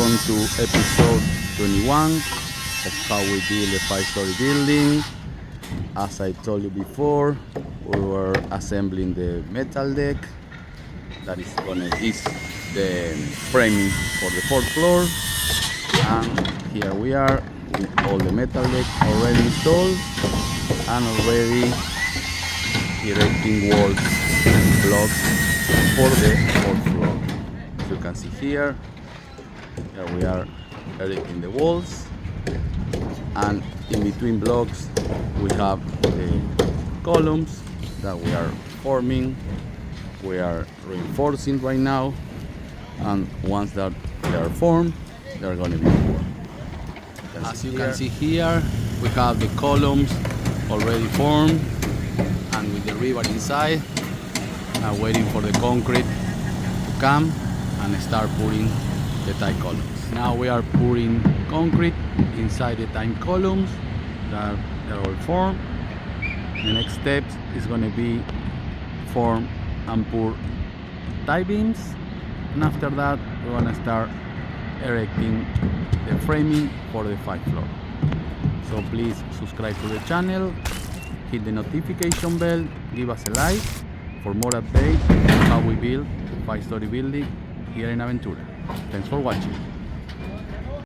Welcome to episode 21 of how we build a 5-story building. As I told you before, we were assembling the metal deck that is the framing for the 4th floor, and here we are with all the metal deck already installed and already erecting walls and blocks for the 4th floor. As you can see here we are erecting the walls, and in between blocks we have the columns that we are forming. We are reinforcing right now, and once that they are formed, they are going to be poured. As you can see here, we have the columns already formed and with the rebar inside, waiting for the concrete to come and start pouring the tie columns. Now we are pouring concrete inside the tie columns that are all formed. The next step is going to be form and pour tie beams, and after that we're going to start erecting the framing for the 5th floor. So please subscribe to the channel, hit the notification bell, give us a like for more updates on how we build a 5-story building here in Aventura. Thanks for watching.